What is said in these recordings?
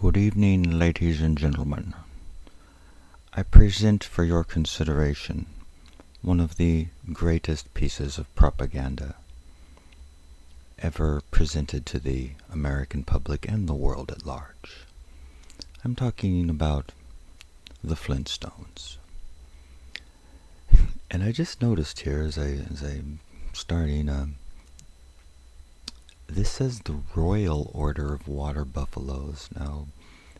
Good evening, ladies and gentlemen. I present for your consideration one of the greatest pieces of propaganda ever presented to the American public and the world at large. I'm talking about the Flintstones. And I just noticed here as I'm starting, this says the Royal Order of Water Buffaloes. Now,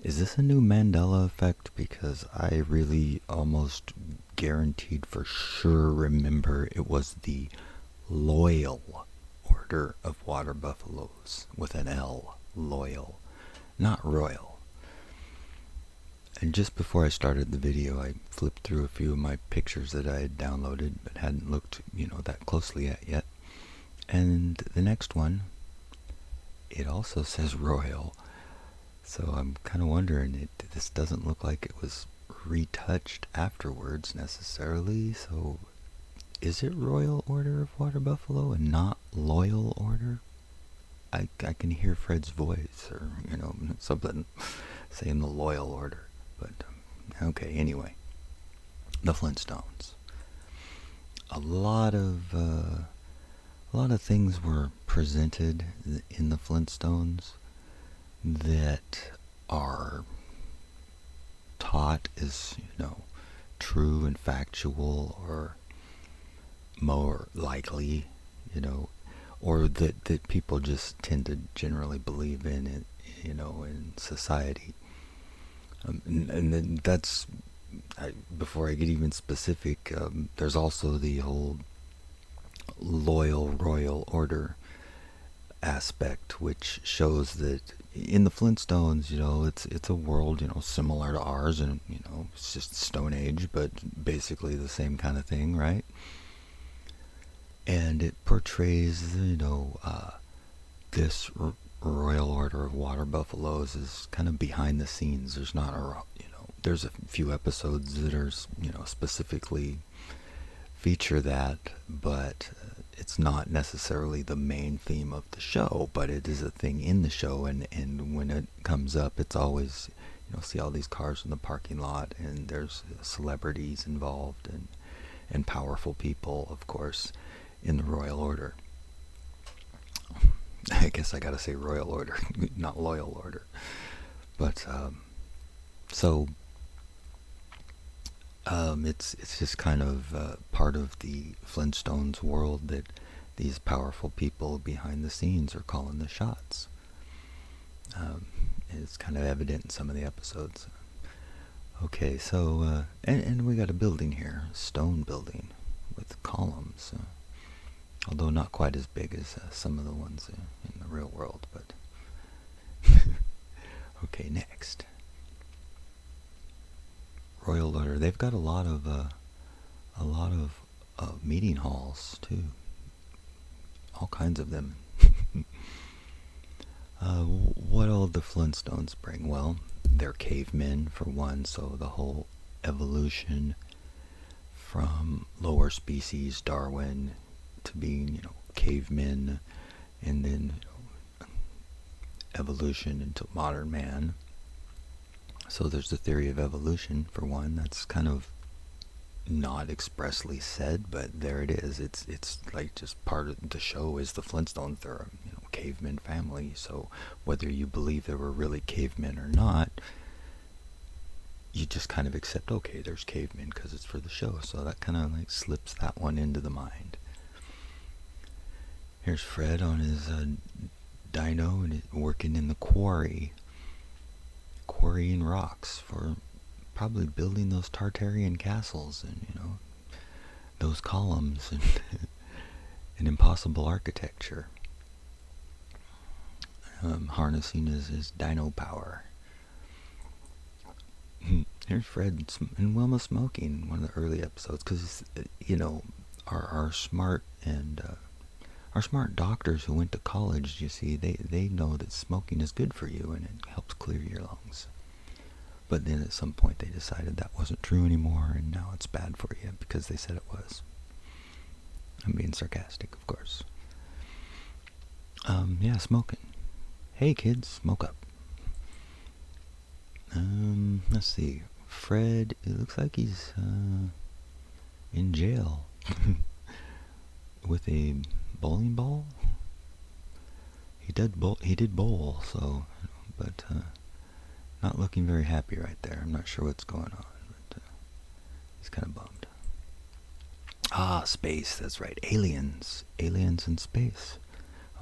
is this a new Mandela effect? Because I really almost guaranteed for sure remember it was the Loyal Order of Water Buffaloes with an L, loyal, not royal. And just before I started the video, I flipped through a few of my pictures that I had downloaded but hadn't looked, that closely at yet. And the next one, it also says royal. So I'm kind of wondering, this doesn't look like it was retouched afterwards necessarily. So is it Royal Order of Water Buffalo and not Loyal Order? I can hear Fred's voice or, something saying the Loyal Order. But, okay, anyway. The Flintstones. A lot of things were presented in the Flintstones that are taught as, true and factual, or more likely, or that people just tend to generally believe in it, in society. And then before I get even specific, there's also the whole loyal Royal Order aspect, which shows that in the Flintstones, it's a world, similar to ours, and, it's just Stone Age, but basically the same kind of thing, right? And it portrays, this Royal Order of Water Buffaloes is kind of behind the scenes. There's not there's a few episodes that are, specifically feature that, but it's not necessarily the main theme of the show, but it is a thing in the show, and when it comes up, it's always, see all these cars in the parking lot, and there's celebrities involved, and powerful people, of course, in the Royal Order. I guess I gotta say Royal Order, not Loyal Order. But, it's just kind of part of the Flintstones world that these powerful people behind the scenes are calling the shots. It's kind of evident in some of the episodes. Okay, so, and we got a building here, a stone building with columns, although not quite as big as some of the ones in the real world, but... Okay, next. Royal Order. They've got a lot of meeting halls too. All kinds of them. What all the Flintstones bring? Well, they're cavemen for one, so the whole evolution from lower species Darwin to being, cavemen, and then evolution into modern man. So there's the theory of evolution, for one. That's kind of not expressly said, but there it is. It's like just part of the show is the Flintstones. They're a caveman family. So whether you believe there were really cavemen or not, you just kind of accept, okay, there's cavemen because it's for the show. So that kind of like slips that one into the mind. Here's Fred on his dino and working in the quarrying rocks for probably building those Tartarian castles and, those columns and and impossible architecture. Harnessing his dino power. Here's Fred and Wilma smoking in one of the early episodes because, our smart and our smart doctors who went to college, you see, they know that smoking is good for you and it helps clear your lungs. But then at some point they decided that wasn't true anymore, and now it's bad for you because they said it was. I'm being sarcastic, of course. Yeah, smoking. Hey kids, smoke up. Let's see. Fred, it looks like he's in jail with a bowling ball. He did bowl, so, but not looking very happy right there. I'm not sure what's going on, but he's kind of bummed. Ah, space. That's right. Aliens in space.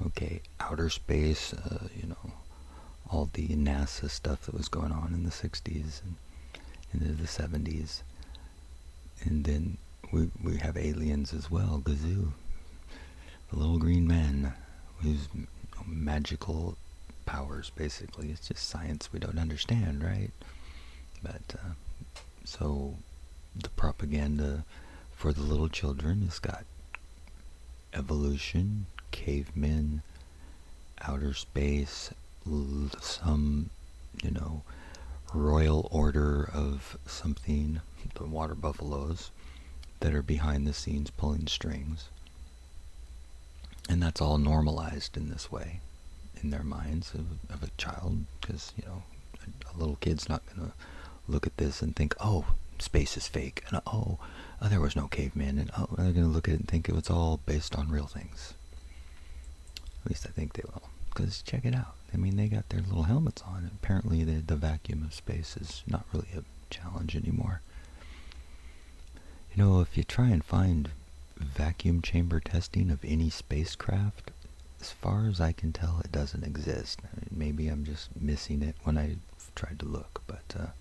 Okay, outer space. All the NASA stuff that was going on in the 60s and into the 70s. And then we have aliens as well. Gazoo. The little green man whose magical powers, basically. It's just science we don't understand, right? But, so the propaganda for the little children has got evolution, cavemen, outer space, some, royal order of something, the water buffaloes, that are behind the scenes pulling strings. And that's all normalized in this way, in their minds of a child, because, a little kid's not going to look at this and think, oh, space is fake, and oh, there was no caveman, and oh, they're going to look at it and think it was all based on real things. At least I think they will. Because check it out. I mean, they got their little helmets on. Apparently the vacuum of space is not really a challenge anymore. If you try and find vacuum chamber testing of any spacecraft, as far as I can tell, it doesn't exist. I mean, maybe I'm just missing it when I tried to look, but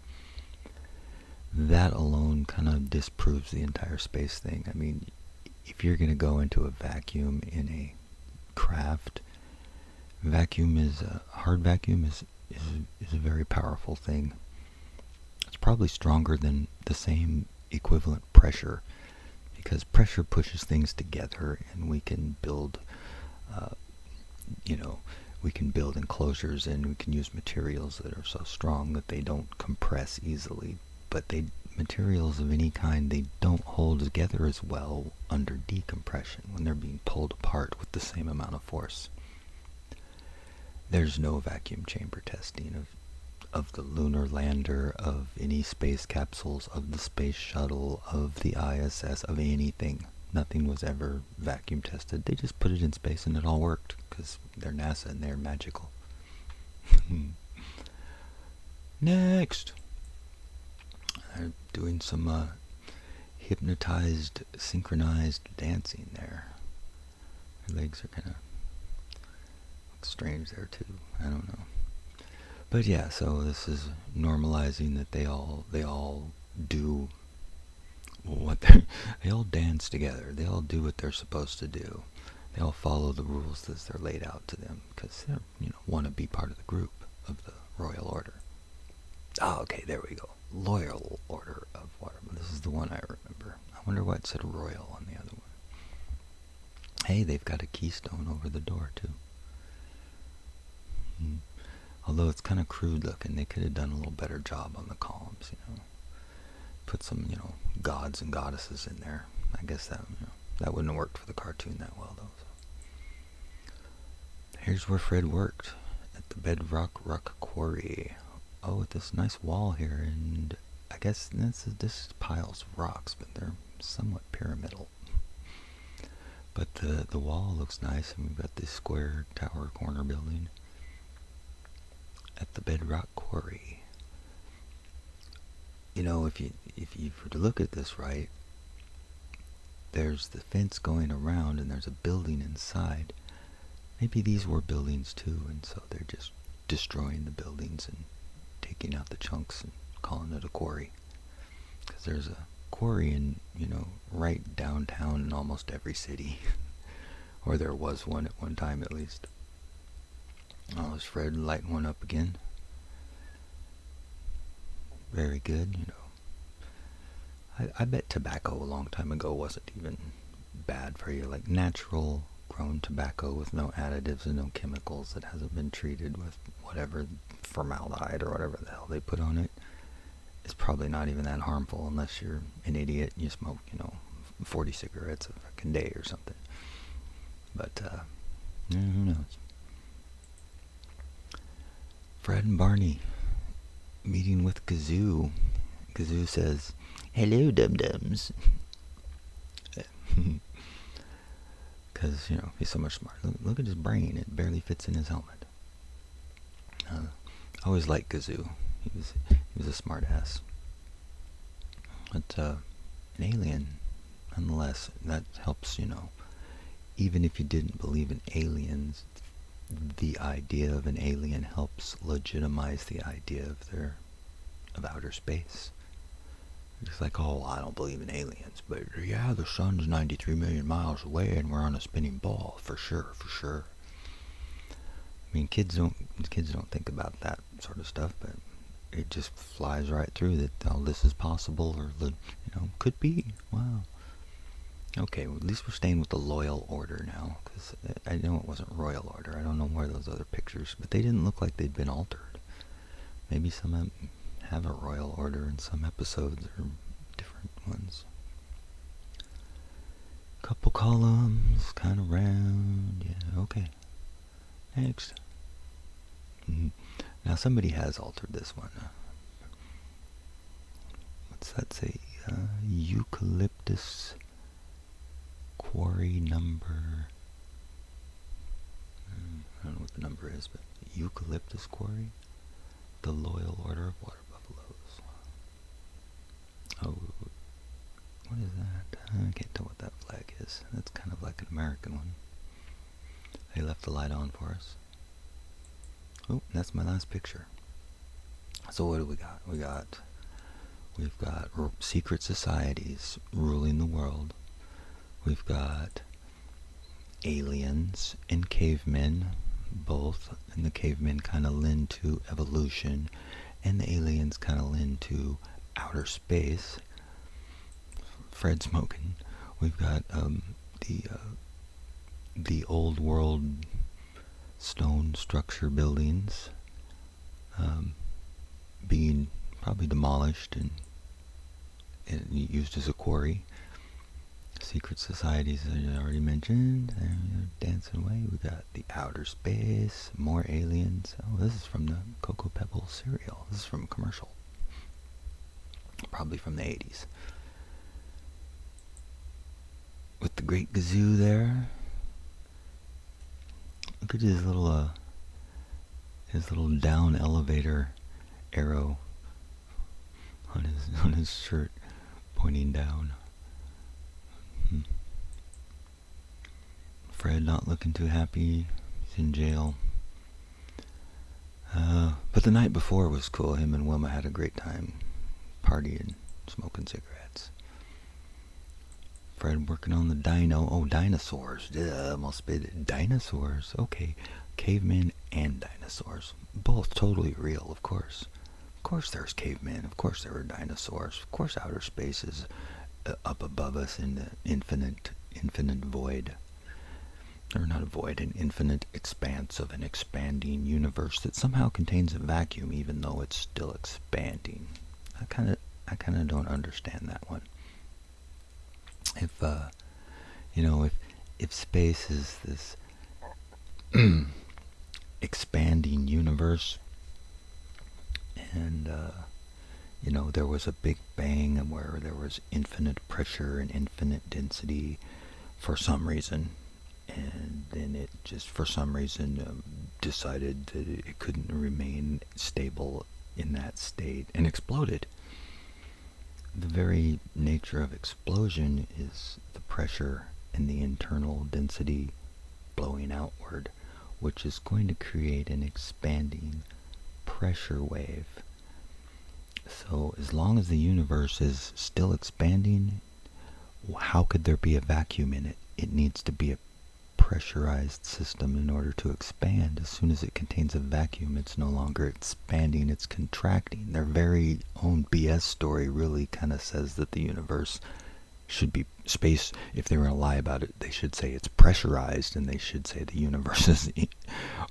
that alone kind of disproves the entire space thing. I mean, if you're going to go into a vacuum in a craft, hard vacuum is a very powerful thing. It's probably stronger than the same equivalent pressure, because pressure pushes things together, and we can build, we can build enclosures, and we can use materials that are so strong that they don't compress easily. But materials of any kind, they don't hold together as well under decompression when they're being pulled apart with the same amount of force. There's no vacuum chamber testing of the lunar lander, of any space capsules, of the space shuttle, of the ISS, of anything. Nothing was ever vacuum tested. They just put it in space and it all worked, because they're NASA and they're magical. Next! They're doing some hypnotized, synchronized dancing there. Her legs are kind of strange there too. I don't know. But yeah, so this is normalizing that they all do what they all dance together. They all do what they're supposed to do. They all follow the rules as they're laid out to them, because they want to be part of the group of the royal order. Oh, okay, there we go. Loyal order of water. This is the one I remember. I wonder why it said royal on the other one. Hey, they've got a keystone over the door too. Although it's kind of crude looking, they could have done a little better job on the columns, Put some, gods and goddesses in there. I guess that wouldn't have worked for the cartoon that well, though. So. Here's where Fred worked, at the Bedrock Rock Quarry. Oh, with this nice wall here, and I guess this is piles of rocks, but they're somewhat pyramidal. But the wall looks nice, and we've got this square tower corner building at the Bedrock Quarry. If you were to look at this right, there's the fence going around, and there's a building inside. Maybe these were buildings too, and so they're just destroying the buildings and taking out the chunks and calling it a quarry. Because there's a quarry in, right downtown in almost every city. Or there was one at one time at least. Oh, is Fred lighting one up again? Very good, I bet tobacco a long time ago wasn't even bad for you. Like natural grown tobacco with no additives and no chemicals that hasn't been treated with whatever formaldehyde or whatever the hell they put on it. It's probably not even that harmful unless you're an idiot and you smoke, 40 cigarettes a fucking day or something. But, who knows? Fred and Barney meeting with Gazoo. Gazoo says, "Hello, dum-dums." Because, he's so much smarter. Look at his brain. It barely fits in his helmet. I always liked Gazoo. He was a smart ass. But an alien, nonetheless, that helps, even if you didn't believe in aliens, the idea of an alien helps legitimize the idea of outer space. It's like, oh, I don't believe in aliens, but yeah, the sun's 93 million miles away and we're on a spinning ball, for sure. I mean, kids don't think about that sort of stuff, but it just flies right through that, oh, this is possible, or, could be. Wow. Okay, well, at least we're staying with the loyal order now, because I know it wasn't royal order. I don't know where those other pictures, but they didn't look like they'd been altered. Maybe some have a royal order in some episodes, or different ones. Couple columns, kind of round. Yeah, okay. Next. Now somebody has altered this one. What's that say? Eucalyptus quarry number. I don't know what the number is, but eucalyptus quarry. The Loyal Order of Water Buffaloes. Oh, what is that? I can't tell what that flag is. That's kind of like an American one. They left the light on for us. Oh, that's my last picture. So what do we got? We've got secret societies ruling the world. We've got aliens and cavemen, both, and the cavemen kind of lend to evolution, and the aliens kind of lend to outer space. Fred smoking. We've got the old world stone structure buildings being probably demolished and used as a quarry. Secret societies, as I already mentioned, they're dancing away. We got the outer space, more aliens. Oh, this is from the Cocoa Pebbles cereal. This is from a commercial. Probably from the 80s. With the great Gazoo there. Look at his little down elevator arrow on his shirt pointing down. Fred not looking too happy. He's in jail. But the night before was cool. Him and Wilma had a great time partying, smoking cigarettes. Fred working on the dinosaurs. Almost spit it. Dinosaurs. Okay. Cavemen and dinosaurs. Both totally real, of course. Of course there's cavemen. Of course there were dinosaurs. Of course outer space is up above us in the infinite void. Or not a void, an infinite expanse of an expanding universe that somehow contains a vacuum even though it's still expanding. I kind of don't understand that one. If space is this expanding universe, and there was a big bang where there was infinite pressure and infinite density for some reason, and then it just for some reason decided that it couldn't remain stable in that state and exploded. The very nature of explosion is the pressure and the internal density blowing outward, which is going to create an expanding pressure wave. So as long as the universe is still expanding, how could there be a vacuum in it? It needs to be a pressurized system in order to expand. As soon as it contains a vacuum, it's no longer expanding, it's contracting. Their very own BS story really kind of says that the universe should be space. If they were going to lie about it, they should say it's pressurized, and they should say the universe is,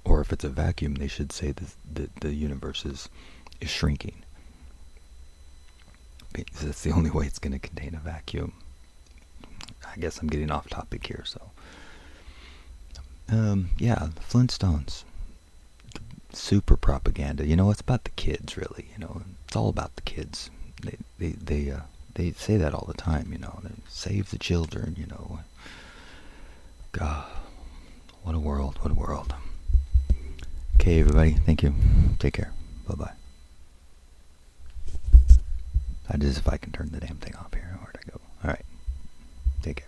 or if it's a vacuum, they should say that the universe is shrinking. Because that's the only way it's going to contain a vacuum. I guess I'm getting off topic here, so. The Flintstones. super propaganda. You know, it's about the kids, really. You know, it's all about the kids. They say that all the time. You know, they save the children. You know, God, what a world! What a world! Okay, everybody, thank you. Take care. Bye bye. That is if I can turn the damn thing off here. Where'd I go? All right, take care.